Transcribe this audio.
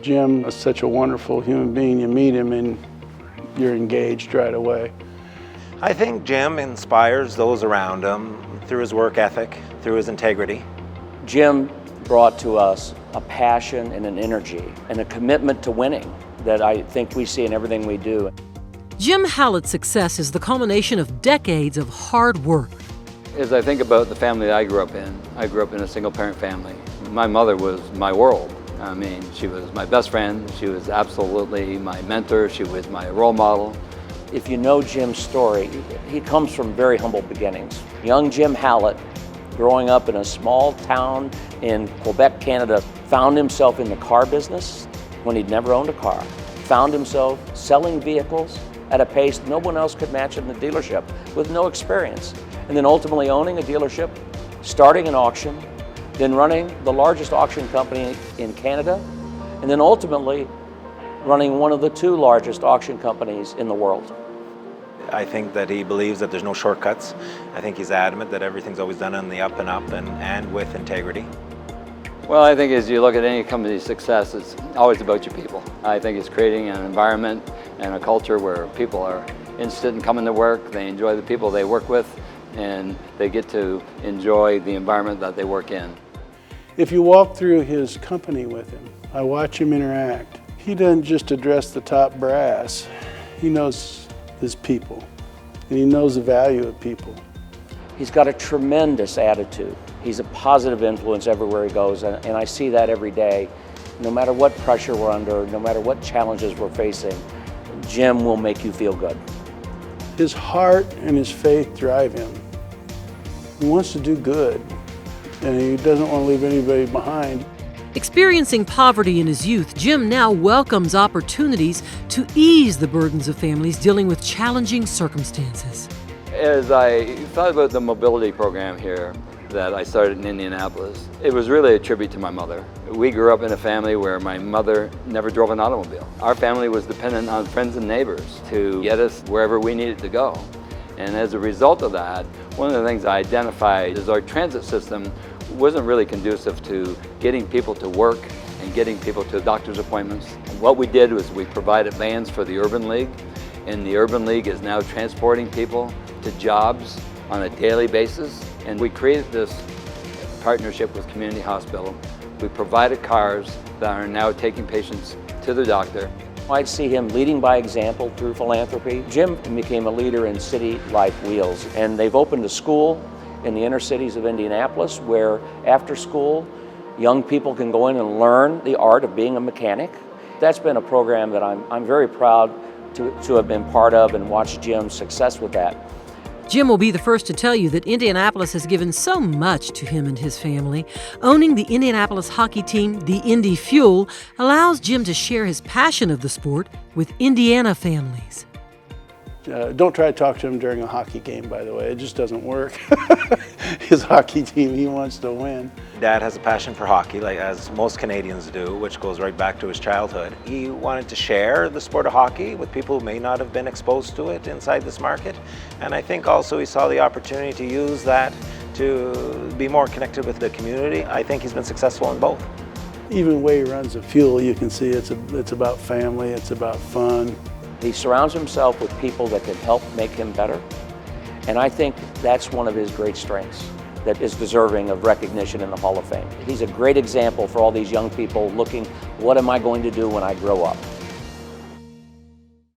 Jim is such a wonderful human being. You meet him and you're engaged right away. I think Jim inspires those around him through his work ethic, through his integrity. Jim brought to us a passion and an energy and a commitment to winning that I think we see in everything we do. Jim Hallett's success is the culmination of decades of hard work. As I think about the family that I grew up in a single-parent family. My mother was my world. I mean, she was my best friend. She was absolutely my mentor. She was my role model. If you know Jim's story, he comes from very humble beginnings. Young Jim Hallett, growing up in a small town in Quebec, Canada, found himself in the car business when he'd never owned a car. Found himself selling vehicles at a pace no one else could match in the dealership with no experience. And then ultimately owning a dealership, starting an auction, then running the largest auction company in Canada, and then ultimately running one of the two largest auction companies in the world. I think that he believes that there's no shortcuts. I think he's adamant that everything's always done on the up and up and with integrity. Well, I think as you look at any company's success, it's always about your people. I think it's creating an environment and a culture where people are interested in coming to work, they enjoy the people they work with, and they get to enjoy the environment that they work in. If you walk through his company with him, I watch him interact. He doesn't just address the top brass. He knows his people, and he knows the value of people. He's got a tremendous attitude. He's a positive influence everywhere he goes, and I see that every day. No matter what pressure we're under, no matter what challenges we're facing, Jim will make you feel good. His heart and his faith drive him. He wants to do good, and he doesn't want to leave anybody behind. Experiencing poverty in his youth, Jim now welcomes opportunities to ease the burdens of families dealing with challenging circumstances. As I thought about the mobility program here that I started in Indianapolis, it was really a tribute to my mother. We grew up in a family where my mother never drove an automobile. Our family was dependent on friends and neighbors to get us wherever we needed to go. And as a result of that, one of the things I identified is our transit system wasn't really conducive to getting people to work and getting people to doctor's appointments. And what we did was we provided vans for the Urban League, and the Urban League is now transporting people to jobs on a daily basis. And we created this partnership with Community Hospital. We provided cars that are now taking patients to the doctor. I'd see him leading by example through philanthropy. Jim became a leader in City Life Wheels, and they've opened a school in the inner cities of Indianapolis where after school young people can go in and learn the art of being a mechanic. That's been a program that I'm very proud to have been part of and watch Jim's success with that. Jim will be the first to tell you that Indianapolis has given so much to him and his family. Owning the Indianapolis hockey team, the Indy Fuel, allows Jim to share his passion of the sport with Indiana families. Don't try to talk to him during a hockey game, by the way. It just doesn't work. His hockey team, he wants to win. Dad has a passion for hockey, like as most Canadians do, which goes right back to his childhood. He wanted to share the sport of hockey with people who may not have been exposed to it inside this market. And I think also he saw the opportunity to use that to be more connected with the community. I think he's been successful in both. Even the way he runs the fuel, you can see it's about family, it's about fun. He surrounds himself with people that can help make him better. And I think that's one of his great strengths that is deserving of recognition in the Hall of Fame. He's a great example for all these young people looking, what am I going to do when I grow up?